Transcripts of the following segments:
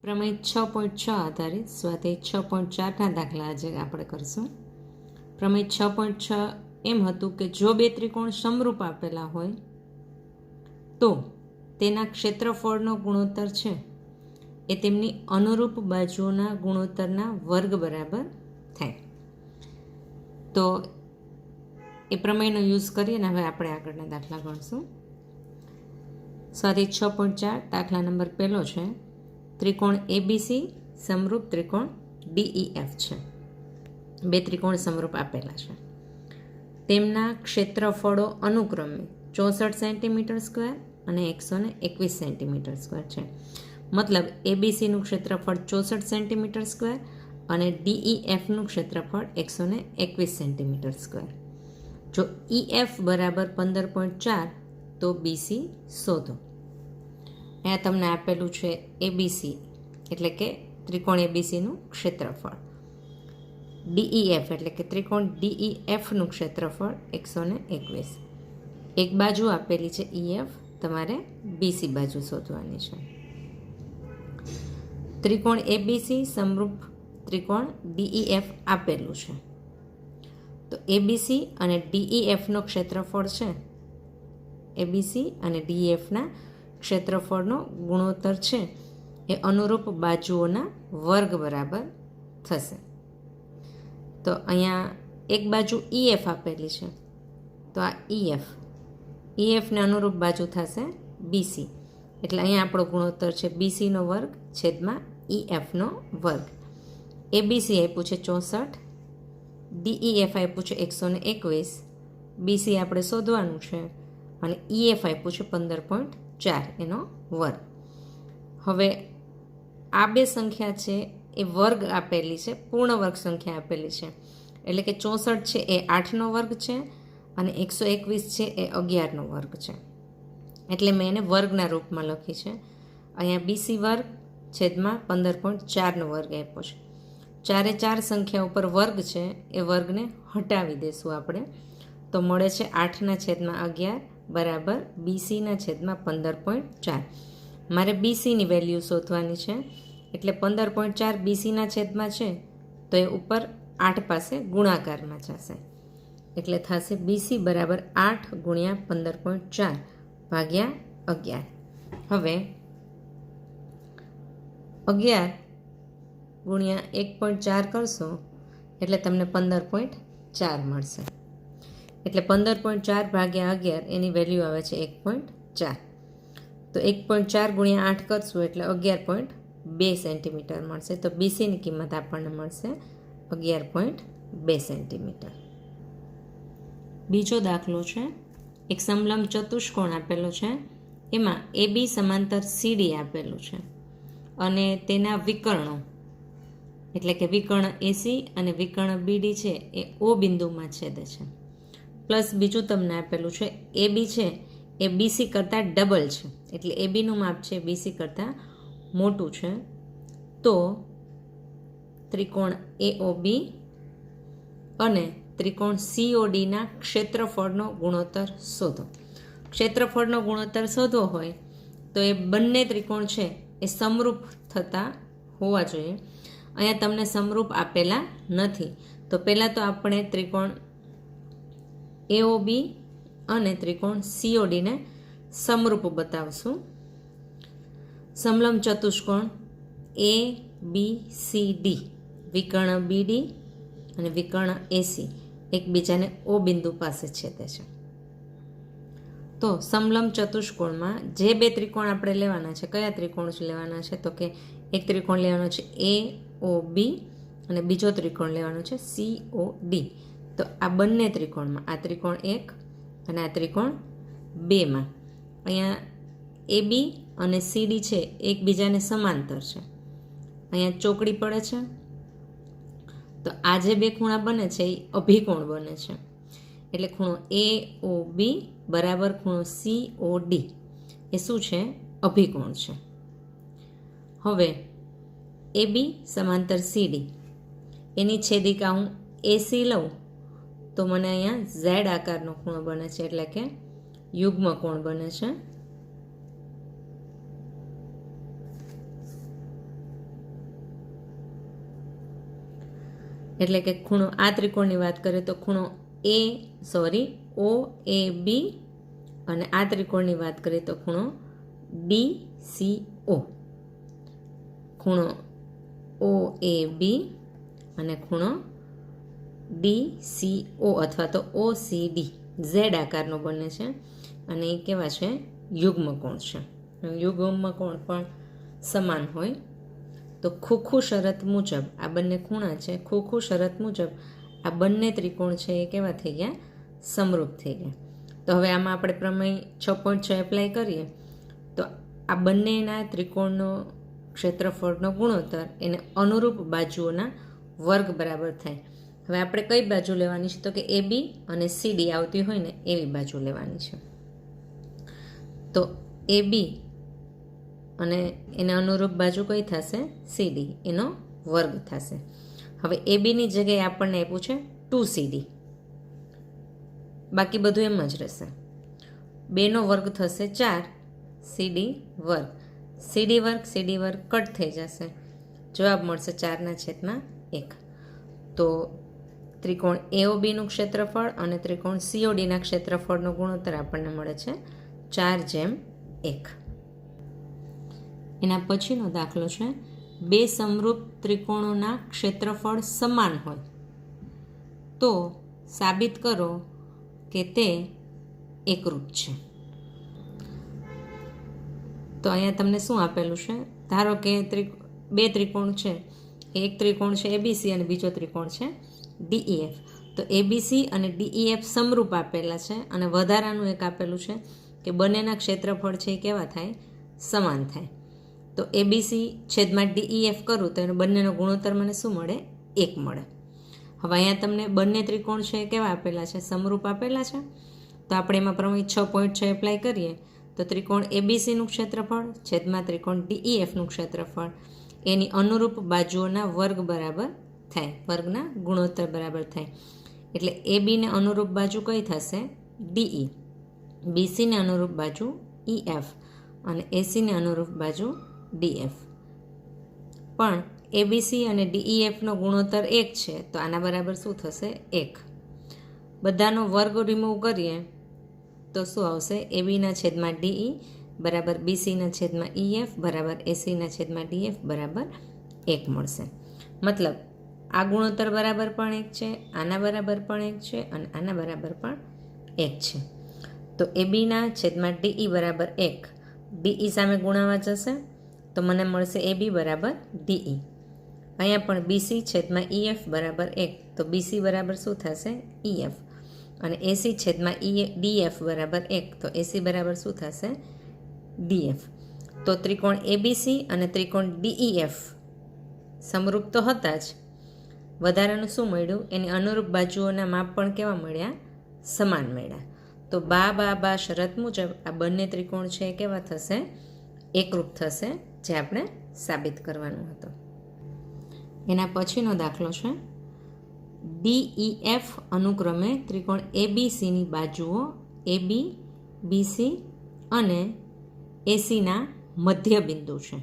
પ્રમેય 6.6 આધારિત સ્વાધ્યાય 6.4ના દાખલા આજે આપણે કરશું. પ્રમેય 6.6 એમ હતું કે જો બે ત્રિકોણ સમરૂપ આપેલા હોય તો તેના ક્ષેત્રફળનો ગુણોત્તર છે એ તેમની અનુરૂપ બાજુઓના ગુણોત્તરના વર્ગ બરાબર થાય. તો એ પ્રમેયનો યુઝ કરીને હવે આપણે આગળના દાખલા ગણશું. સ્વાધ્યાય 6.4 દાખલા નંબર પહેલો છે. ત્રિકોણ એબીસી સમરૂપ ત્રિકોણ ડીઈએફ છે. બે ત્રિકોણ સમરૂપ આપેલા છે. તેમના ક્ષેત્રફળો અનુક્રમે 64 સેન્ટીમીટર સ્ક્વેર અને 121 સેન્ટીમીટર સ્ક્વેર છે. મતલબ એબીસીનું ક્ષેત્રફળ 64 સેન્ટીમીટર સ્ક્વેર અને ડીઈએફનું ક્ષેત્રફળ 121 સેન્ટીમીટર સ્ક્વેર. જો ઈએફ બરાબર 15.4 તો બીસી શોધો. અહીંયા તમને આપેલું છે એબીસી એટલે કે ત્રિકોણ એબીસીનું ક્ષેત્રફળ, ડીઈએફ એટલે કે ત્રિકોણ ડીઈએફનું ક્ષેત્રફળ 121. એક બાજુ આપેલી છે ઈએફ, તમારે બીસી બાજુ શોધવાની છે. ત્રિકોણ એબીસી સમરૂપ ત્રિકોણ ડીઈએફ આપેલું છે. તો એબીસી અને ડીઈએફનો ક્ષેત્રફળ છે, એબીસી અને ડીઈએફના ક્ષેત્રફળનો ગુણોત્તર છે એ અનુરૂપ બાજુઓના વર્ગ બરાબર થશે. તો અહીંયા એક બાજુ ઈએફ આપેલી છે, તો આ ઈએફને અનુરૂપ બાજુ થશે બીસી. એટલે અહીંયા આપણો ગુણોત્તર છે બીસીનો વર્ગ છેદમાં ઈએફનો વર્ગ. એબીસી આપ્યું છે 64, ડીઈએફ આપ્યું છે 121, બીસી આપણે શોધવાનું છે અને ઈએફ આપ્યું છે 15.4 એનો વર્ગ. હવે આ બે સંખ્યા છે એ વર્ગ આપેલી છે, પૂર્ણ વર્ગ સંખ્યા આપેલી છે. એટલે કે 64 છે એ 8નો વર્ગ છે અને 121 છે એ 11નો વર્ગ છે. એટલે મેં એને વર્ગના રૂપમાં લખી છે. અહીંયા બીસી વર્ગ છેદમાં 15.4નો વર્ગ આપ્યો છે. ચારે ચાર સંખ્યા ઉપર વર્ગ છે એ વર્ગને હટાવી દેશું આપણે, તો મળે છે 8/11 બરાબર બીસીના છેદમાં 15.4. મારે બીસીની વેલ્યુ શોધવાની છે એટલે 15.4 બીસીના છેદમાં છે તો એ ઉપર 8 પાસે ગુણાકારમાં જશે. એટલે થશે બીસી બરાબર 8 ગુણ્યા 15.4 ભાગ્યા 11. હવે 11 ગુણ્યા 1.4 કરશો એટલે તમને 15.4 મળશે. એટલે 15.4 ભાગ્યા 11 એની વેલ્યુ આવે છે 1.4. તો 1.4 ગુણ્યા 8 કરશું એટલે 11.2 સેન્ટીમીટર મળશે. તો બીસીની કિંમત આપણને મળશે 11.2 સેન્ટીમીટર. બીજો દાખલો છે. એક સમલંબ ચતુષ્કોણ આપેલો છે, એમાં એબી સમાંતર સીડી આપેલું છે અને તેના વિકર્ણો એટલે કે વિકર્ણ એસી અને વિકર્ણ બીડી છે એ ઓ બિંદુમાં છેદે છે. પ્લસ બીજું તમને આપેલું છે એબી છે એ બીસી કરતાં ડબલ છે, એટલે એબીનું માપ છે બીસી કરતાં મોટું છે. તો ત્રિકોણ એઓબી અને ત્રિકોણ સીઓડીના ક્ષેત્રફળનો ગુણોત્તર શોધો. ક્ષેત્રફળનો ગુણોત્તર શોધવો હોય તો એ બંને ત્રિકોણ છે એ સમરૂપ થતા હોવા જોઈએ. અહીંયા તમને સમરૂપ આપેલા નથી, તો પહેલાં તો આપણે ત્રિકોણ એઓબી અને ત્રિકોણ સીઓડીને સમરૂપ બતાવશું. સમલંબ ચતુષ્કોણ એ બી સી ડી, વિકર્ણ બીડી અને વિકર્ણ એસી એકબીજાને ઓ બિંદુ પાસે છેદે છે. તો સમલંબ ચતુષ્કોણમાં જે બે ત્રિકોણ આપણે લેવાના છે, કયા ત્રિકોણ લેવાના છે તો કે એક ત્રિકોણ લેવાનો છે એ ઓ બી અને બીજો ત્રિકોણ લેવાનો છે સી ઓ ડી. તો આ બંને ત્રિકોણમાં, આ ત્રિકોણ 1 અને આ ત્રિકોણ 2માં અહીંયા એ બી અને સીડી છે એકબીજાને સમાંતર છે. અહીંયા ચોકડી પડે છે, તો આ જે બે ખૂણા બને છે એ અભિકોણ બને છે. એટલે ખૂણો એ ઓ બી બરાબર ખૂણો સી ઓ ડી એ શું છે? અભિકોણ છે. હવે એ બી સમાંતર સીડી એની છેદિકા હું એસી લઉં તો મને અહીંયા ઝેડ આકારનો ખૂણો બને છે, એટલે કે યુગ્મ કોણ બને છે. એટલે કે ખૂણો આ ત્રિકોણની વાત કરીએ તો ખૂણો ઓ એ બી, અને આ ત્રિકોણની વાત કરીએ તો ખૂણો DCO. ખૂણો ઓ એ બી અને ખૂણો DCO અથવા તો OCD ઝેડ આકારનો બને છે, અને એ કેવા છે? યુગ્મ કોણ છે. યુગ્મ કોણ પણ સમાન હોય. તો ખોખું શરત મુજબ આ બંને ખૂણા છે, ખોખું શરત મુજબ આ બંને ત્રિકોણ છે એ કેવા થઈ ગયા? સમરૂપ થઈ ગયા. તો હવે આમાં આપણે પ્રમેય 6.6 એપ્લાય કરીએ તો આ બંનેના ત્રિકોણનો ક્ષેત્રફળનો ગુણોત્તર એને અનુરૂપ બાજુઓના વર્ગ બરાબર થાય. હવે આપણે કઈ બાજુ લેવાની છે? તો કે AB અને CD આવતી હોય ને એવી બાજુ લેવાની છે. તો AB અને એને અનુરૂપ બાજુ કઈ થશે? CD, એનો વર્ગ થશે. હવે ABની જગ્યાએ આપણને આપ્યું છે 2CD, બાકી બધું એમ જ રહેશે. 2નો વર્ગ થશે 4, CD વર્ગ. CD વર્ગ કટ થઈ જશે, જવાબ મળશે 4/1. તો ત્રિકોણ AOBનું ક્ષેત્રફળ અને ત્રિકોણ CODના ક્ષેત્રફળનો ગુણોત્તર આપણને મળે છે 4/1. એના પછીનો દાખલો છે, બે સમરૂપ ત્રિકોણોના ક્ષેત્રફળ સમાન હોય તો સાબિત કરો કે તે એકરૂપ છે. તો અહીંયા તમને શું આપેલું છે? ધારો કે બે ત્રિકોણ છે, એક ત્રિકોણ છે ABC અને બીજો ત્રિકોણ છે DEF. તો ABC અને DEF સમરૂપ આપેલા છે, અને વધારાનું એક આપેલું છે કે બંનેના ક્ષેત્રફળ છે એ કેવા થાય? સમાન થાય. તો ABC છેદમાં DEF કરું તો એનો બંનેનો ગુણોત્તર મને શું મળે? 1 મળે. હવે અહીંયા તમને બંને ત્રિકોણ છે એ કેવા આપેલા છે? સમરૂપ આપેલા છે. તો આપણે એમાં પ્રમેય 6.6 એપ્લાય કરીએ તો ત્રિકોણ ABCનું ક્ષેત્રફળ છેદમાં ત્રિકોણ DEFનું ક્ષેત્રફળ એની અનુરૂપ બાજુઓના વર્ગ બરાબર થાય, વર્ગના ગુણોત્તર બરાબર થાય. એટલે ABને અનુરૂપ બાજુ કઈ થશે? DE, BCને અનુરૂપ બાજુ EF અને ACને અનુરૂપ બાજુ DF. પણ ABC અને DEFનો ગુણોત્તર 1 છે, તો આના બરાબર શું થશે? 1. બધાનો વર્ગ રિમૂવ કરીએ તો શું આવશે? ABના છેદમાં DE બરાબર BCના છેદમાં EF બરાબર ACના છેદમાં DF બરાબર 1 મળશે. મતલબ આ ગુણોત્તર બરાબર પણ 1 છે, આના બરાબર પણ 1 છે, અને આના બરાબર પણ 1 છે. તો ABના છેદમાં DE બરાબર 1, DE સામે ગુણાવા જશે તો મને મળશે AB બરાબર DE. અહીંયા પણ BC છેદમાં EF બરાબર 1, તો BC બરાબર શું થશે? EF. અને AC છેદમાં DF બરાબર 1, તો AC બરાબર શું થશે? DF. તો ત્રિકોણ ABC અને ત્રિકોણ DEF સમરૂપ તો હતા જ, વધારાનું શું મળ્યું? એની અનુરૂપ બાજુઓના માપ પણ કેવા મળ્યા? સમાન મળ્યા. તો બા શરત મુજબ આ બંને ત્રિકોણ છે કેવા થશે? એકરૂપ થશે, જે આપણે સાબિત કરવાનું હતું. એના પછીનો દાખલો છે, DEF અનુક્રમે ત્રિકોણ ABCની બાજુઓ AB, BC અને ACના મધ્યબિંદુ છે.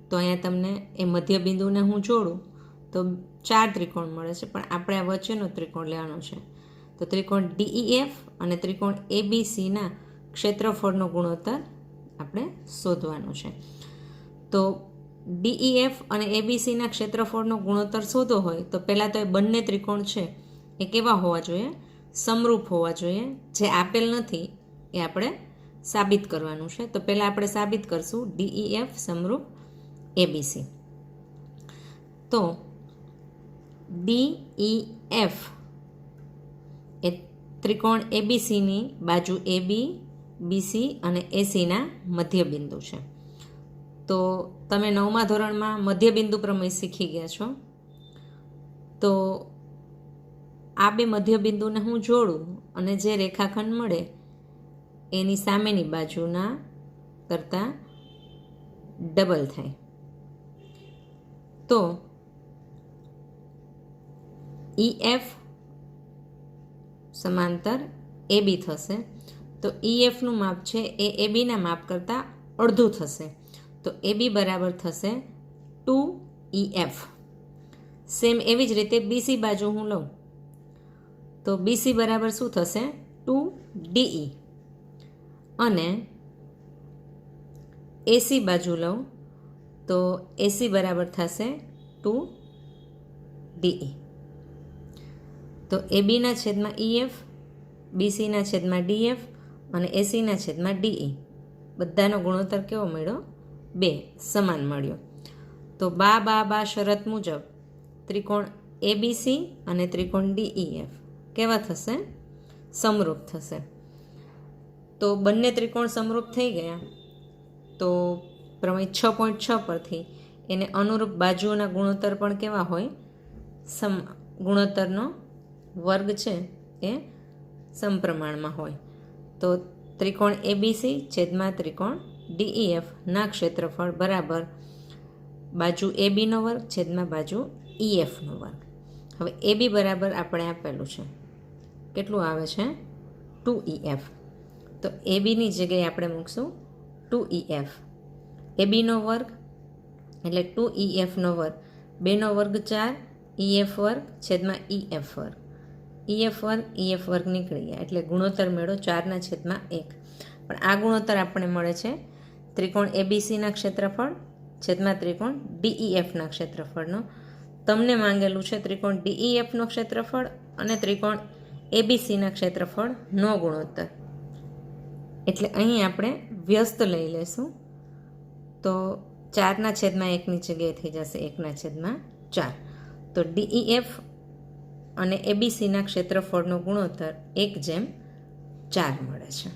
તો અહીંયા તમને એ મધ્યબિંદુને હું જોડું તો 4 ત્રિકોણ મળે છે, પણ આપણે આ વચ્ચેનો ત્રિકોણ લેવાનો છે. તો ત્રિકોણ DEF અને ત્રિકોણ ABCના ક્ષેત્રફળનો ગુણોત્તર આપણે શોધવાનો છે. તો DEF અને ABCના ક્ષેત્રફળનો ગુણોત્તર શોધવો હોય તો પહેલાં તો એ બંને ત્રિકોણ છે એ કેવા હોવા જોઈએ? સમરૂપ હોવા જોઈએ. જે આપેલ નથી એ આપણે સાબિત કરવાનું છે. તો પહેલાં આપણે સાબિત કરશું DEF સમરૂપ ABC. તો DEF એ ત્રિકોણ ABCની બાજુ AB, BC અને ACના મધ્યબિંદુ છે. તો તમે 9મા ધોરણમાં મધ્યબિંદુ પ્રમેય શીખી ગયા છો. તો આ બે મધ્યબિંદુને હું જોડું અને જે રેખાખંડ મળે એની સામેની બાજુના કરતાં ડબલ થાય. તો EF સમાંતર AB થશે. તો EFનું માપ છે એ ABના માપ કરતાં અડધું થશે. તો AB બરાબર થશે 2EF. સેમ એવી જ રીતે બીસી બાજુ હું લઉં તો બીસી બરાબર શું થશે 2DE અને એસી બાજુ લઉં તો એસી બરાબર થશે 2DE. તો એબીના છેદમાં EF, બીસીના છેદમાં DF અને એસીના છેદમાં DE બધાનો ગુણોત્તર કેવો મળ્યો? 2 સમાન મળ્યો. તો બા શરત મુજબ ત્રિકોણ એબીસી અને ત્રિકોણ DEF કેવા થશે? સમરૂપ થશે. તો બંને ત્રિકોણ સમરૂપ થઈ ગયા તો પ્રમેય 6.6 પરથી એને અનુરૂપ બાજુઓના ગુણોત્તર પણ કેવા હોય? ગુણોત્તરનો વર્ગ છે એ સમપ્રમાણમાં હોય. તો ત્રિકોણ એબીસી છેદમાં ત્રિકોણ DEF ના ક્ષેત્રફળ બરાબર બાજુ એબીનો વર્ગ છેદમાં બાજુ EFનો વર્ગ. હવે એબી બરાબર આપણે આપેલું છે, કેટલું આવે છે? 2EF. તો એબીની જગ્યાએ આપણે મૂકશું 2EF. એબીનો વર્ગ એટલે 2EFનો વર્ગ, 2નો વર્ગ 4, EF વર્ગ છેદમાં EF વર્ગ. EF વર્ગ નીકળી ગયા એટલે ગુણોત્તર મેળવો 4 છેદમાં 1. પણ આ ગુણોત્તર આપણને મળે છે ત્રિકોણ એબીસીના ક્ષેત્રફળ છેદમાં ત્રિકોણ DEFના ક્ષેત્રફળનો. તમને માંગેલું છે ત્રિકોણ DEFનો ક્ષેત્રફળ અને ત્રિકોણ એબીસીના ક્ષેત્રફળનો ગુણોત્તર. એટલે અહીં આપણે વ્યસ્ત લઈ લેશું તો 4 છેદમાં 1ની જગ્યાએ થઈ જશે 1 છેદમાં 4. તો DEF અને એબીસીના ક્ષેત્રફળનો ગુણોત્તર 1:4 મળે છે.